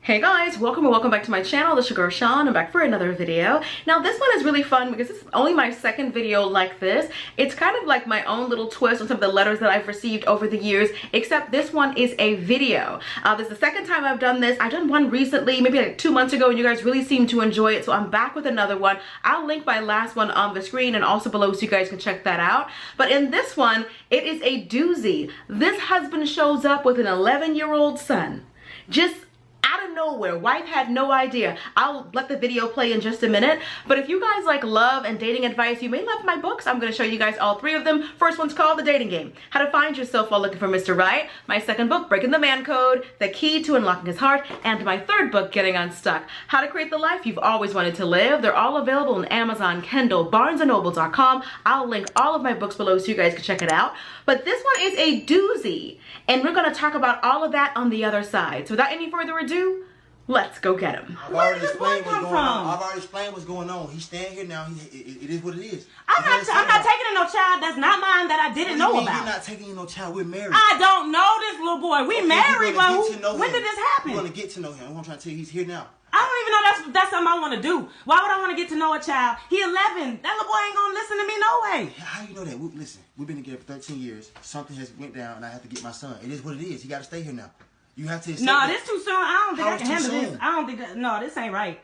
Hey guys, welcome and welcome back to my channel. This is your girl Sean. I'm back for another video. Now this one is really fun because this is only my second video like this. It's kind of like my own little twist on some of the letters that I've received over the years, except this one is a video. This is the second time I've done this. I've done one recently, maybe like 2 months ago, and you guys really seemed to enjoy it, so I'm back with another one. I'll link my last one on the screen and also below so you guys can check that out. But in this one, it is a doozy. This husband shows up with an 11-year-old son. Just out of nowhere. Wife had no idea. I'll let the video play in just a minute. But if you guys like love and dating advice, you may love my books. I'm going to show you guys all 3 of them. First one's called The Dating Game: How to Find Yourself While Looking for Mr. Right. My second book, Breaking the Man Code: The Key to Unlocking His Heart. And my third book, Getting Unstuck: How to Create the Life You've Always Wanted to Live. They're all available on Amazon, Kindle, BarnesandNoble.com. I'll link all of my books below so you guys can check it out. But this one is a doozy, and we're going to talk about all of that on the other side. So without any further ado, let's go get him. Where did this boy come from? I've already explained what's going on. He's staying here now. It is what it is. I'm not taking in no child that's not mine that I didn't know about. You're not taking in no child. We're married. I don't know this little boy. We married, but when did this happen? We're going to get to know him. I'm trying to tell you, he's here now. I don't even know that's something I want to do. Why would I want to get to know a child? He 11. That little boy ain't going to listen to me no way. How you know that? Listen, we've been together for 13 years. Something has went down, and I have to get my son. It is what it is. He got to stay here now. You have to accept No, that. this too soon. I don't think I can handle this. I don't think that. No, this ain't right.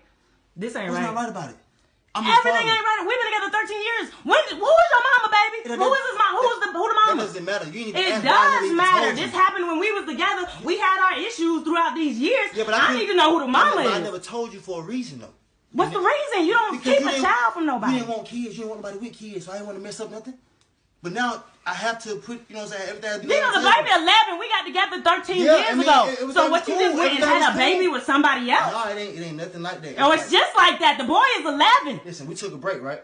This ain't right. What's not right about it? Everything ain't right. We've been together 13 years. Who is your mama, baby? Who is his mom? Who the mama? That doesn't matter. You ain't It does matter. This happened when we was together. We had our issues throughout these years. Yeah, but I need to know who the mama is. I never told you for a reason though. What's the reason? You don't keep a child from nobody. You didn't want kids. You didn't want nobody with kids, so I didn't want to mess up nothing. But now I have to put, you know what I'm saying, everything. You know, the baby 11, we got together 13 years ago. So what, you just went and had a baby with somebody else? No, it ain't nothing like that. Oh, it's just like that. The boy is 11. Listen, we took a break, right?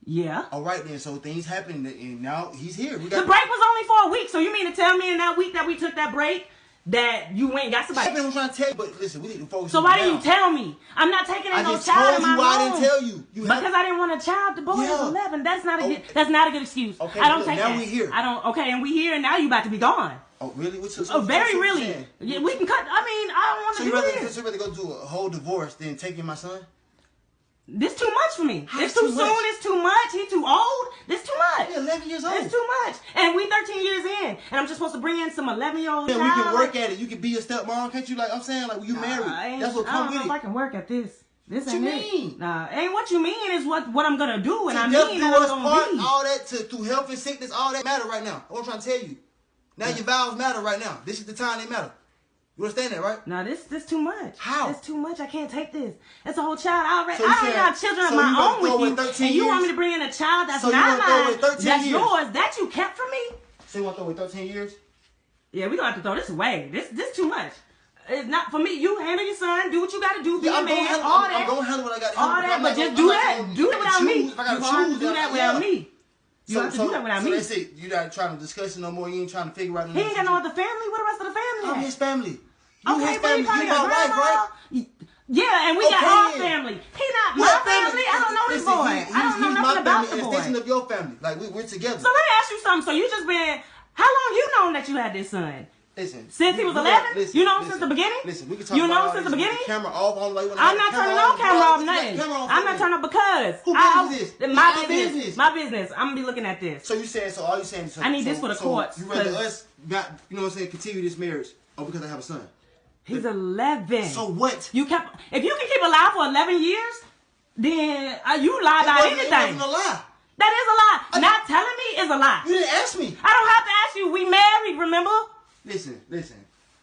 Yeah. All right then, so things happened, and now he's here. The break was only for a week, so you mean to tell me in that week that we took that break that you went and got somebody? I'm trying to tell you, but listen, we need to focus. So why didn't you tell me? I'm not taking in no child in my room. I didn't tell you. Because I didn't want a child. The boy is 11. That's not a good excuse. Okay, I don't take that. Now we here. Okay, and we here, and now you about to be gone. Oh, really? Very really. Yeah, we can cut. I mean, I don't want to do this. So you rather go do a whole divorce than taking my son? This too much for me. It's too soon. It's too much. He too old. This too much. He's 11 years old. It's too much. And we 13 years in, and I'm just supposed to bring in some 11-year-old child. Yeah, we can work at it. You can be a stepmom, can't you? Like I'm saying, like you married. That's what comes with it. I don't know if I can work at this. This ain't it. Mean? Nah, ain't what you mean is what I'm gonna do, and I mean do us part, all that through health and sickness, all that matter right now. What I'm trying to tell you. Now your vows matter right now. This is the time they matter. You understand that, right? No, this too much. How? It's too much. I can't take this. It's a whole child. I already have children of my own with you, and you want me to bring in a child that's not mine, that's yours, that you kept from me? So you want to throw away 13 years? Yeah, we gonna have to throw this away. This too much. It's not for me. You handle your son. Do what you got to do. Be a man. All that. I'm gonna handle what I got to handle. All that, but just do that. Do it without me. You gonna have to do that without me. You have to do that without me. So that's it. You're not trying to discuss it no more. You ain't trying to figure out. He ain't got no other family. What the rest of the family? I'm his family. Okay, but you my wife, right? Yeah, and we got our family. He not my family. I don't know this boy. I don't know nothing about the boy. Extension of your family. Like we're together. So let me ask you something. So you just been, how long you known that you had this son? Listen. Since he was 11? You know him since the beginning? Listen, we can talk about. You know him since the beginning? Camera off on like. I'm not turning on camera off nothing. I'm not turning on because. Who business this? My business. My business. I'm gonna be looking at this. So you saying? So all you saying? I need this for the courts. You rather us, you know what I'm saying? Continue this marriage, or because I have a son? He's 11. So what? If you can keep alive for 11 years, then you lie about anything. That wasn't a lie. That is a lie. Not telling me is a lie. You didn't ask me. I don't have to ask you. We married, remember? Listen.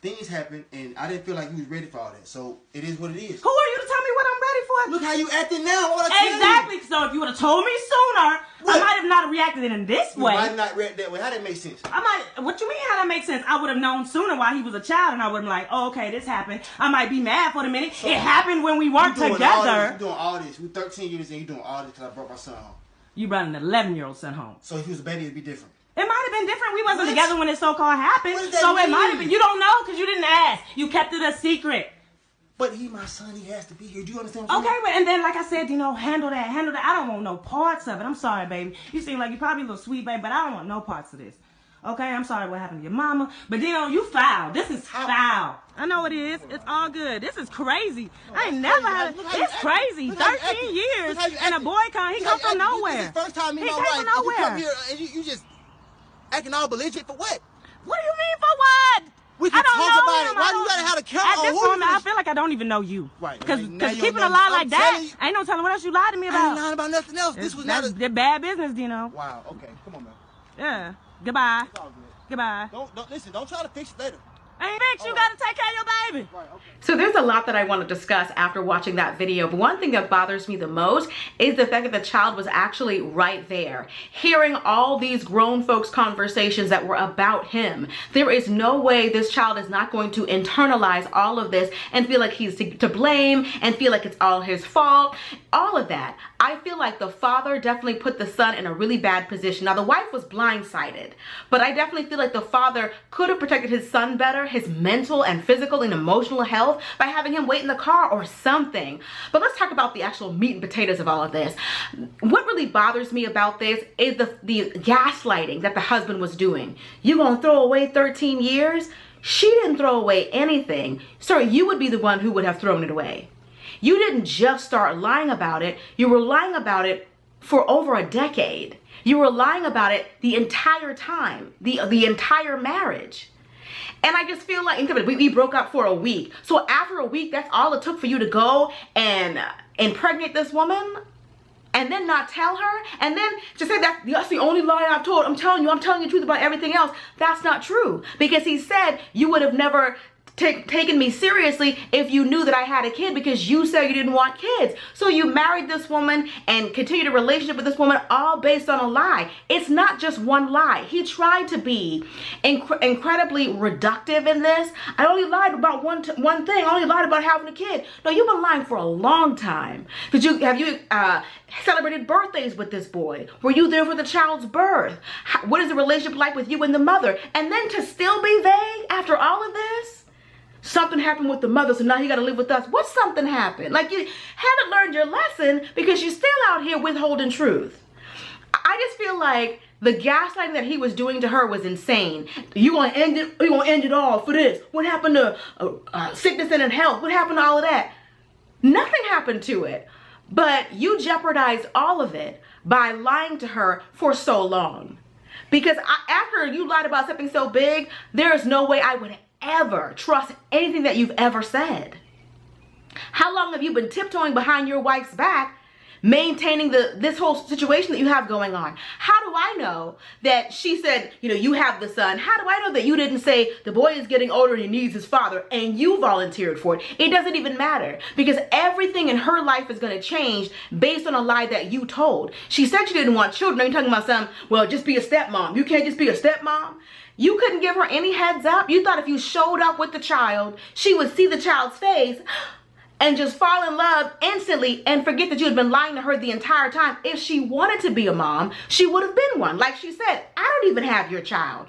Things happened, and I didn't feel like you was ready for all that. So it is what it is. Who are you to tell me what I'm ready for? Look how you acting now. Exactly. So if you would have told me sooner, I might have not reacted in this way. You might not react that way. How that make sense? What you mean how that makes sense? I would have known sooner while he was a child, and I would have been like, oh, okay, this happened. I might be mad for the minute. So it happened when we weren't together. You doing all this. We 13 years and you doing all this because I brought my son home. You brought an 11-year-old son home. So if he was a baby, it'd be different. It might have been different. We wasn't together when it so-called happened. So it might have been. You don't know because you didn't ask. You kept it a secret. But he my son. He has to be here. Do you understand what I'm saying? Okay, and then like I said, handle that. I don't want no parts of it. I'm sorry, baby. You seem like you're probably a little sweet, baby, but I don't want no parts of this. Okay, I'm sorry what happened to your mama. But then you foul. This is foul. I know it is. It's all good. This is crazy. I ain't never had it. It's crazy. 13 years and a boy he come from nowhere. This is the first time me and my wife, you come here and you just acting all belligerent for what? What do you mean for what? We can talk about it. Why do you gotta have a count on who I feel like I don't even know you. Right. Because keeping a lie like that, ain't no telling what else you lied to me about. I ain't lying about nothing else. This was not a bad business, Dino. Wow. Okay. Come on, man. Yeah. Goodbye. It's all good. Goodbye. Don't listen. Don't try to fix it later. Ain't fix. You gotta take care of your baby. Right. Okay. So there's a lot that I want to discuss after watching that video, but one thing that bothers me the most is the fact that the child was actually right there, hearing all these grown folks' conversations that were about him. There is no way this child is not going to internalize all of this and feel like he's to blame and feel like it's all his fault, all of that. I feel like the father definitely put the son in a really bad position. Now, the wife was blindsided, but I definitely feel like the father could have protected his son better, his mental and physical and emotional health, by having him wait in the car or something. But let's talk about the actual meat and potatoes of all of this. What really bothers me about this is the gaslighting that the husband was doing. You gonna throw away 13 years? She didn't throw away anything. Sir, you would be the one who would have thrown it away. You didn't just start lying about it. You were lying about it for over a decade. You were lying about it the entire time, the entire marriage. And I just feel like we broke up for a week. So after a week, that's all it took for you to go and impregnate this woman and then not tell her, and then to say that's the only lie I've told. I'm telling you the truth about everything else. That's not true, because he said you would have never taken me seriously if you knew that I had a kid, because you said you didn't want kids. So you married this woman and continued a relationship with this woman all based on a lie. It's not just one lie. He tried to be incredibly reductive in this. I only lied about one thing. I only lied about having a kid. No, you've been lying for a long time. Have you celebrated birthdays with this boy? Were you there for the child's birth? What is the relationship like with you and the mother? And then to still be vague after all of this? Something happened with the mother, so now you got to live with us. What something happened? Like, you haven't learned your lesson because you're still out here withholding truth. I just feel like the gaslighting that he was doing to her was insane. You gonna end it? You gonna end it all for this? What happened to sickness and in health? What happened to all of that? Nothing happened to it. But you jeopardized all of it by lying to her for so long. Because after you lied about something so big, there is no way I would ever trust anything that you've ever said. How long have you been tiptoeing behind your wife's back, maintaining this whole situation that you have going on? How do I know that she said, you have the son? How do I know that you didn't say the boy is getting older and he needs his father and you volunteered for it? It doesn't even matter, because everything in her life is going to change based on a lie that you told. She said she didn't want children. Now you're talking about something, well, just be a stepmom. You can't just be a stepmom. You couldn't give her any heads up. You thought if you showed up with the child, she would see the child's face and just fall in love instantly and forget that you had been lying to her the entire time. If she wanted to be a mom, she would have been one. Like she said, I don't even have your child.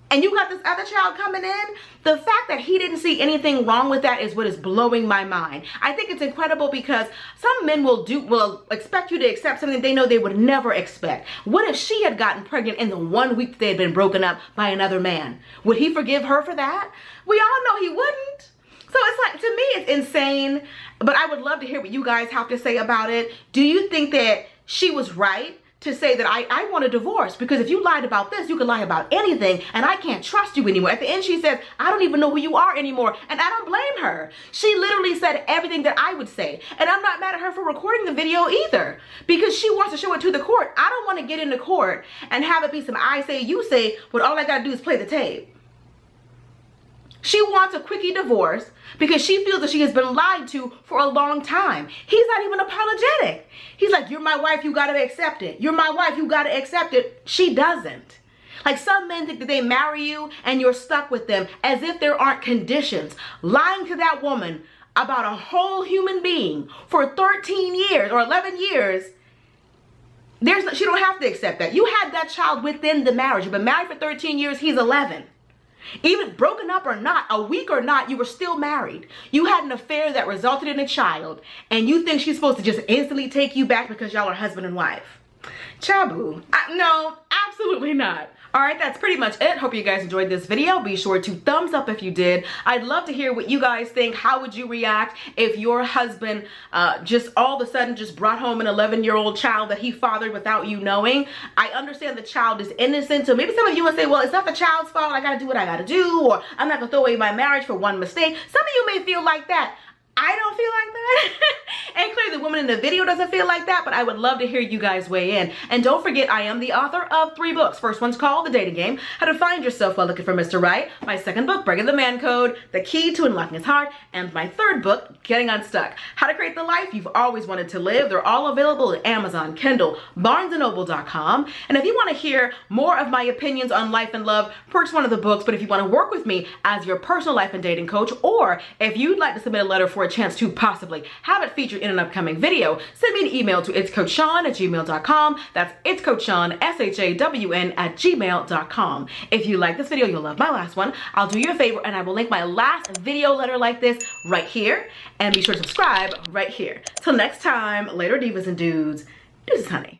And you got this other child coming in. The fact that he didn't see anything wrong with that is what is blowing my mind. I think it's incredible, because some men will expect you to accept something they know they would never expect. What if she had gotten pregnant in the 1 week they had been broken up by another man? Would he forgive her for that? We all know he wouldn't. So it's like, to me, it's insane. But I would love to hear what you guys have to say about it. Do you think that she was right to say that I want a divorce? Because if you lied about this, you could lie about anything, and I can't trust you anymore. At the end, she says, I don't even know who you are anymore. And I don't blame her. She literally said everything that I would say. And I'm not mad at her for recording the video either, because she wants to show it to the court. I don't want to get into court and have it be some I say, you say, but all I got to do is play the tape. She wants a quickie divorce because she feels that she has been lied to for a long time. He's not even apologetic. He's like, you're my wife, you gotta accept it. You're my wife, you gotta accept it. She doesn't. Like, some men think that they marry you and you're stuck with them as if there aren't conditions. Lying to that woman about a whole human being for 13 years or 11 years, she don't have to accept that. You had that child within the marriage. You've been married for 13 years, he's 11. Even broken up or not, a week or not, you were still married. You had an affair that resulted in a child, and you think she's supposed to just instantly take you back because y'all are husband and wife. Chabu. No, absolutely not. All right, that's pretty much it. Hope you guys enjoyed this video. Be sure to thumbs up if you did. I'd love to hear what you guys think. How would you react if your husband just all of a sudden just brought home an 11-year-old child that he fathered without you knowing? I understand the child is innocent, so maybe some of you would say, well, it's not the child's fault. I gotta do what I gotta do, or I'm not gonna throw away my marriage for one mistake. Some of you may feel like that. I don't feel like that. And clearly the woman in the video doesn't feel like that, but I would love to hear you guys weigh in. And don't forget, I am the author of 3 books. First one's called The Dating Game, How to Find Yourself While Looking for Mr. Right. My second book, Breaking the Man Code, The Key to Unlocking His Heart. And my third book, Getting Unstuck, How to Create the Life You've Always Wanted to Live. They're all available at Amazon, Kindle, BarnesandNoble.com. And if you want to hear more of my opinions on life and love, purchase one of the books. But if you want to work with me as your personal life and dating coach, or if you'd like to submit a letter for a chance to possibly have it featured in an upcoming video, send me an email to itscoachshawn@gmail.com. That's itscoachshawn, SHAWN @gmail.com. If you like this video, you'll love my last one. I'll do you a favor and I will link my last video letter like this right here. And be sure to subscribe right here. Till next time, later divas and dudes. Deuces, honey.